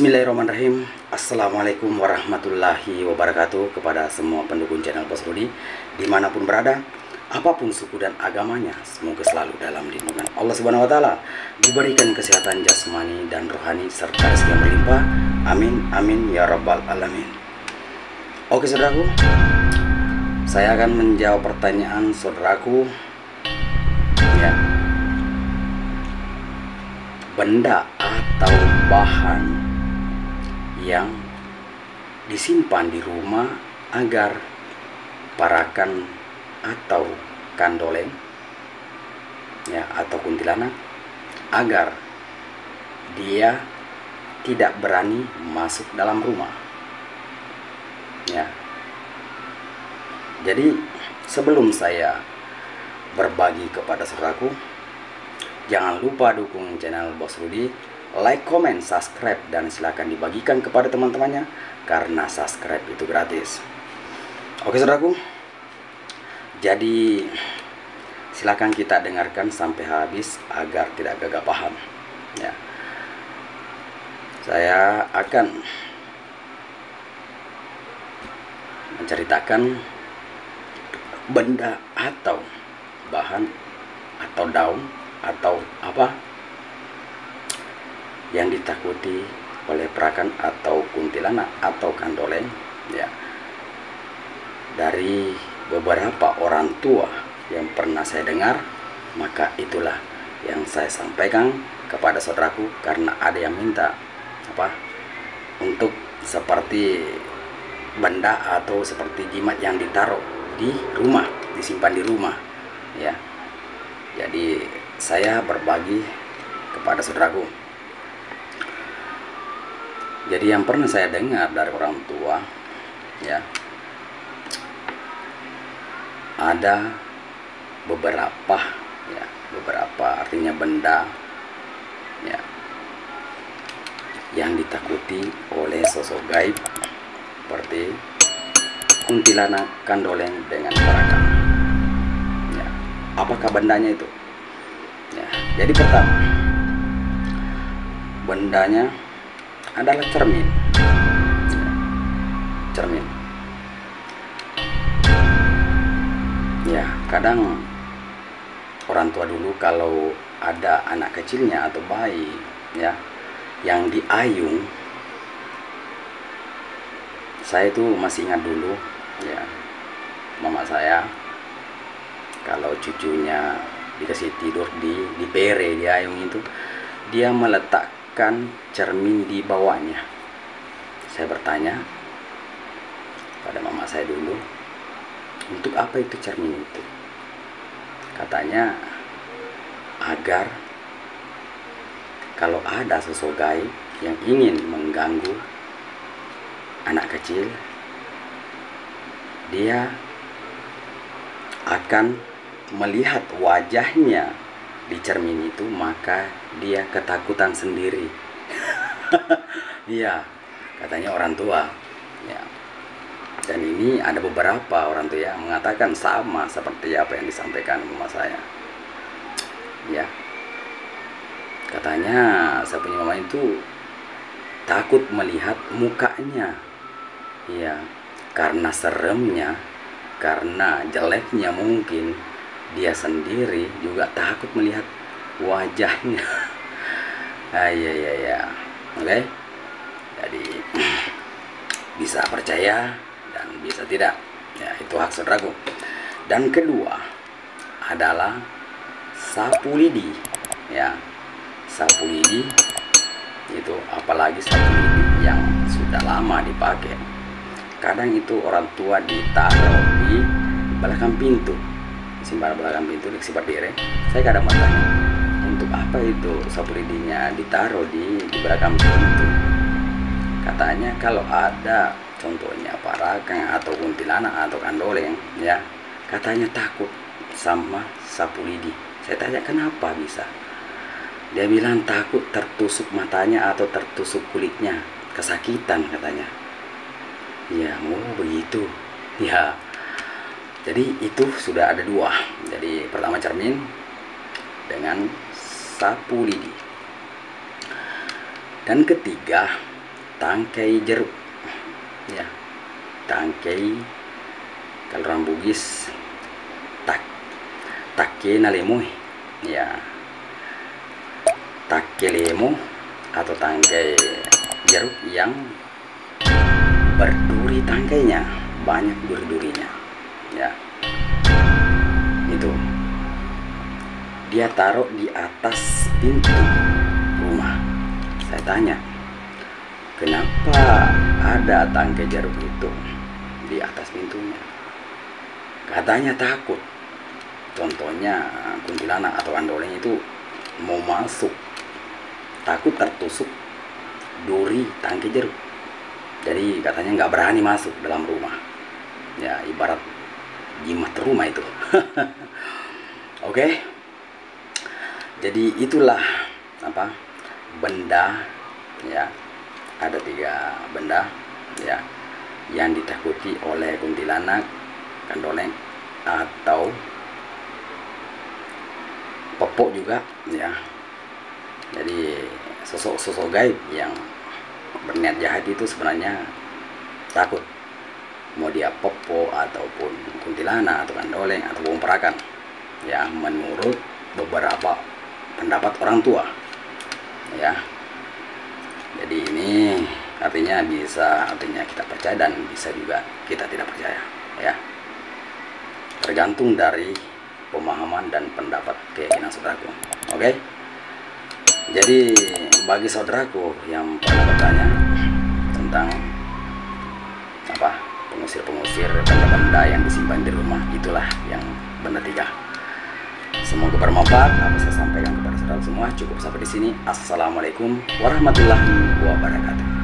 Bismillahirrahmanirrahim. Assalamualaikum warahmatullahi wabarakatuh kepada semua pendukung channel Bos Rudi dimanapun berada, apapun suku dan agamanya. Semoga selalu dalam lindungan Allah Subhanahu wa Ta'ala, diberikan kesehatan jasmani dan rohani serta rezeki yang berlimpah. Amin amin ya rabbal alamin. Oke saudaraku, saya akan menjawab pertanyaan saudaraku ya. Benda atau bahan yang disimpan di rumah agar parakan atau kandoleng ya, atau kuntilanak, agar dia tidak berani masuk dalam rumah ya. Jadi sebelum saya berbagi kepada saudaraku, jangan lupa dukung channel Bos Rudi, like, comment, subscribe, dan silakan dibagikan kepada teman-temannya karena subscribe itu gratis. Oke saudaraku, jadi silakan kita dengarkan sampai habis agar tidak gagal paham ya. Saya akan menceritakan benda atau bahan atau daun atau apa yang ditakuti oleh perakan atau kuntilanak atau kandoleng ya, dari beberapa orang tua yang pernah saya dengar. Maka itulah yang saya sampaikan kepada saudaraku, karena ada yang minta apa untuk seperti benda atau seperti jimat yang ditaruh di rumah, disimpan di rumah ya. Jadi saya berbagi kepada saudaraku. Jadi yang pernah saya dengar dari orang tua ya, ada beberapa ya, beberapa artinya benda ya yang ditakuti oleh sosok gaib seperti kuntilanak, kandoleng dengan parakan ya. Apakah bendanya itu ya? Jadi pertama, bendanya adalah cermin ya. Cermin ya, kadang orang tua dulu kalau ada anak kecilnya atau bayi ya yang diayung, saya itu masih ingat dulu ya, mama saya kalau cucunya dikasih tidur di pere, di ayung itu, dia meletakkan cermin di bawahnya. Saya bertanya pada mama saya dulu, untuk apa itu cermin itu? Katanya agar kalau ada sosok gaib yang ingin mengganggu anak kecil, dia akan melihat wajahnya di cermin itu, maka dia ketakutan sendiri. Iya, katanya orang tua ya. Dan ini ada beberapa orang tua yang mengatakan sama seperti apa yang disampaikan mama saya ya. Katanya saya punya mama itu takut melihat mukanya ya, karena seremnya, karena jeleknya mungkin. Dia sendiri juga takut melihat wajahnya. Ya. Oke. Jadi bisa percaya dan bisa tidak ya, itu hak saudaraku. Dan kedua adalah sapu lidi ya. Sapu lidi itu, apalagi sapu lidi yang sudah lama dipakai, kadang itu orang tua ditaruh di belakang pintu, simpan belakang pintu di berdiri. Saya kadang bertanya, untuk apa itu sapu lidinya ditaruh di belakang pintu? Katanya kalau ada contohnya parakan atau kuntilanak atau kandoleng ya, katanya takut sama sapu lidi. Saya tanya kenapa bisa? Dia bilang takut tertusuk matanya atau tertusuk kulitnya, kesakitan katanya. Ya, begitu ya. Jadi itu sudah ada dua. Jadi pertama cermin dengan sapu lidi. Dan ketiga tangkai jeruk, ya, tangkai kalau orang Bugis takke nalemo, ya, takke lemo atau tangkai jeruk yang berduri, tangkainya banyak duri-durinya, ya. Itu dia taruh di atas pintu rumah. Saya tanya, kenapa ada tangkai jeruk itu di atas pintunya? Katanya takut, contohnya kuntilanak atau andoleng itu mau masuk, takut tertusuk duri tangkai jeruk. Jadi katanya nggak berani masuk dalam rumah, ya, ibarat jimat rumah itu. Oke. Jadi itulah apa, benda, ya, ada 3 benda, ya, yang ditakuti oleh kuntilanak, kandoleng, atau popok juga, ya. Jadi sosok-sosok gaib yang berniat jahat itu sebenarnya takut, mau dia popo ataupun kuntilanak atau kandoleng atau perakan, ya, menurut beberapa pendapat orang tua, ya. Jadi ini artinya kita percaya dan bisa juga kita tidak percaya, ya, tergantung dari pemahaman dan pendapat keyakinan saudaraku. Oke. Jadi bagi saudaraku yang pernah bertanya tentang apa, pengusir benda-benda yang disimpan di rumah, itulah yang benda 3. Semoga bermanfaat apa saya sampaikan kepada saudara semua. Cukup sampai di sini. Assalamualaikum warahmatullahi wabarakatuh.